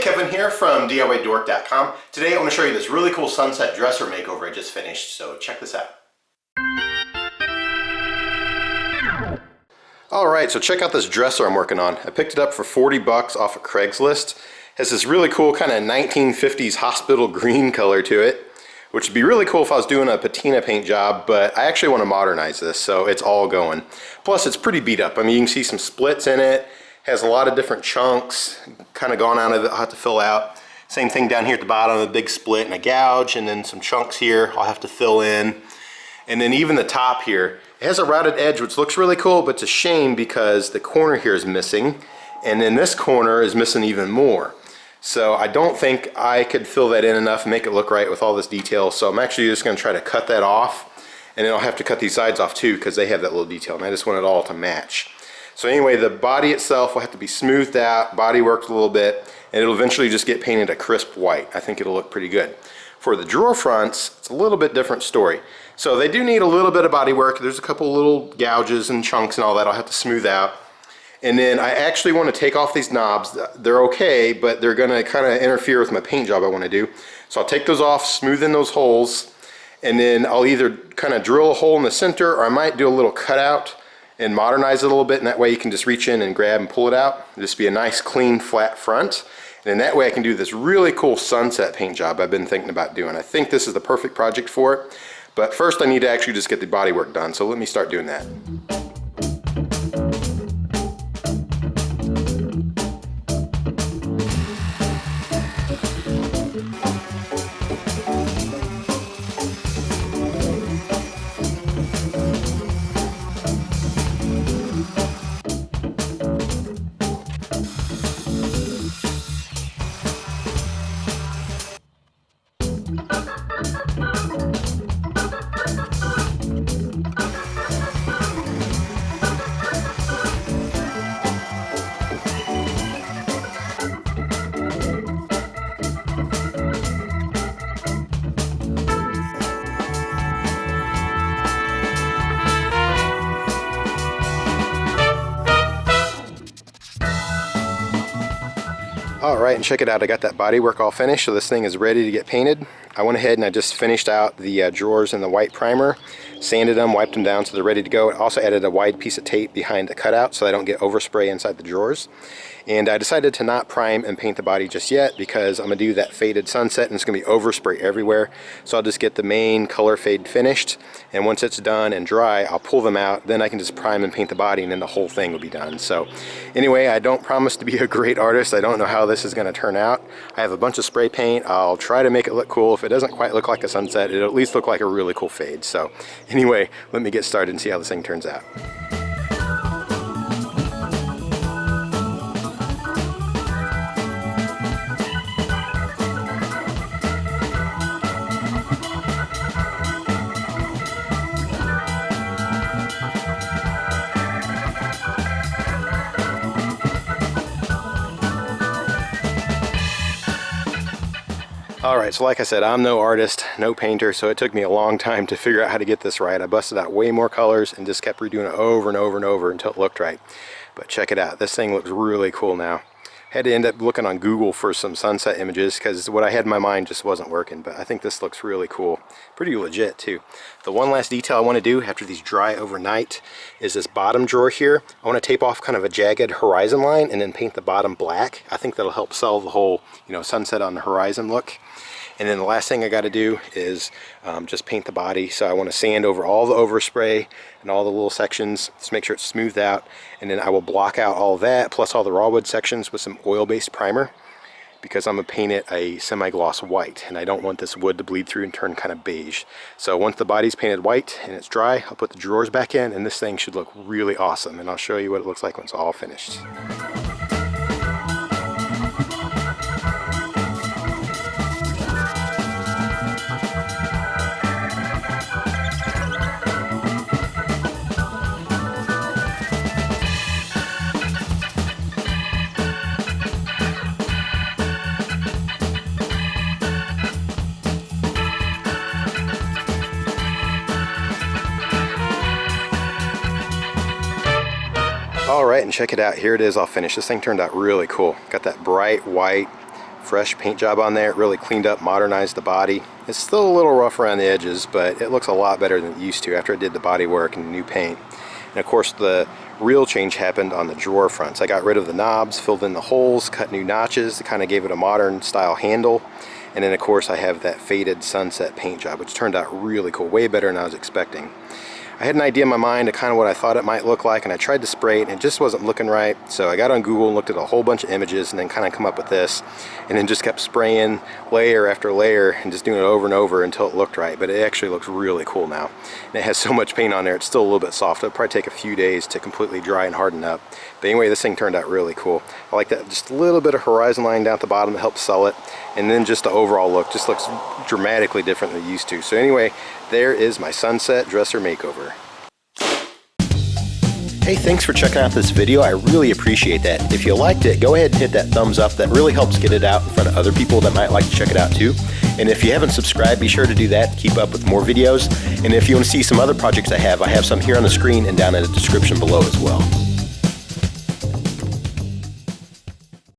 Kevin here from DIYDork.com. Today I want to show you this really cool sunset dresser makeover I just finished, so check this out. Alright, so check out this dresser I'm working on. I picked it up for 40 bucks off of Craigslist. It has this really cool kind of 1950s hospital green color to it, which would be really cool if I was doing a patina paint job, but I actually want to modernize this, so it's all going. Plus it's pretty beat up. I mean, you can see some splits in it. Has a lot of different chunks kind of gone out of it. I'll have to fill out. Same thing down here at the bottom, a big split and a gouge, and then some chunks here I'll have to fill in. And then even the top here, it has a routed edge which looks really cool, but it's a shame because the corner here is missing, and then this corner is missing even more. So I don't think I could fill that in enough and make it look right with all this detail, so I'm actually just going to try to cut that off, and then I'll have to cut these sides off too because they have that little detail, and I just want it all to match. So anyway, the body itself will have to be smoothed out, body worked a little bit, and it'll eventually just get painted a crisp white. I think it'll look pretty good. For the drawer fronts, it's a little bit different story. So they do need a little bit of body work. There's a couple little gouges and chunks and all that I'll have to smooth out. And then I actually want to take off these knobs. They're okay, but they're going to kind of interfere with my paint job I want to do. So I'll take those off, smooth in those holes, and then I'll either kind of drill a hole in the center, or I might do a little cutout and modernize it a little bit, and that way you can just reach in and grab and pull it out. It'll just be a nice clean flat front, and then that way I can do this really cool sunset paint job I've been thinking about doing. I think this is the perfect project for it, but first I need to actually just get the body work done, so let me start doing that. Alright, and check it out, I got that body work all finished, so this thing is ready to get painted. I went ahead and I just finished out the drawers in the white primer, sanded them, wiped them down so they're ready to go. I also added a wide piece of tape behind the cutout so I don't get overspray inside the drawers. And I decided to not prime and paint the body just yet because I'm going to do that faded sunset and it's going to be overspray everywhere. So I'll just get the main color fade finished, and once it's done and dry, I'll pull them out, then I can just prime and paint the body, and then the whole thing will be done. So anyway, I don't promise to be a great artist. I don't know how this is going to turn out. I have a bunch of spray paint. I'll try to make it look cool. If it doesn't quite look like a sunset, it'll at least look like a really cool fade. So anyway, let me get started and see how this thing turns out. Alright, so like I said, I'm no artist, no painter, so it took me a long time to figure out how to get this right. I busted out way more colors and just kept redoing it over and over and over until it looked right. But check it out, this thing looks really cool now. Had to end up looking on Google for some sunset images because what I had in my mind just wasn't working, but I think this looks really cool. Pretty legit too. The one last detail I want to do after these dry overnight is this bottom drawer here. I want to tape off kind of a jagged horizon line and then paint the bottom black. I think that'll help sell the whole, sunset on the horizon look. And then the last thing I got to do is just paint the body. So I want to sand over all the overspray and all the little sections, just make sure it's smoothed out. And then I will block out all that, plus all the raw wood sections with some oil-based primer, because I'm going to paint it a semi-gloss white. And I don't want this wood to bleed through and turn kind of beige. So once the body's painted white and it's dry, I'll put the drawers back in, and this thing should look really awesome. And I'll show you what it looks like when it's all finished. Alright, and check it out. Here it is all finished. This thing turned out really cool. Got that bright white fresh paint job on there. It really cleaned up, modernized the body. It's still a little rough around the edges, but it looks a lot better than it used to after I did the body work and new paint. And of course the real change happened on the drawer fronts. I got rid of the knobs, filled in the holes, cut new notches, kind of gave it a modern style handle. And then of course I have that faded sunset paint job, which turned out really cool, way better than I was expecting. I had an idea in my mind of kind of what I thought it might look like, and I tried to spray it and it just wasn't looking right. So I got on Google and looked at a whole bunch of images and then kind of come up with this, and then just kept spraying layer after layer and just doing it over and over until it looked right. But it actually looks really cool now. And it has so much paint on there, it's still a little bit soft. It'll probably take a few days to completely dry and harden up. But anyway, this thing turned out really cool. I like that just a little bit of horizon line down at the bottom to help sell it. And then just the overall look just looks dramatically different than it used to. So anyway, there is my sunset dresser makeover. Hey, thanks for checking out this video. I really appreciate that. If you liked it, go ahead and hit that thumbs up. That really helps get it out in front of other people that might like to check it out too. And if you haven't subscribed, be sure to do that. Keep up with more videos. And if you want to see some other projects I have some here on the screen and down in the description below as well.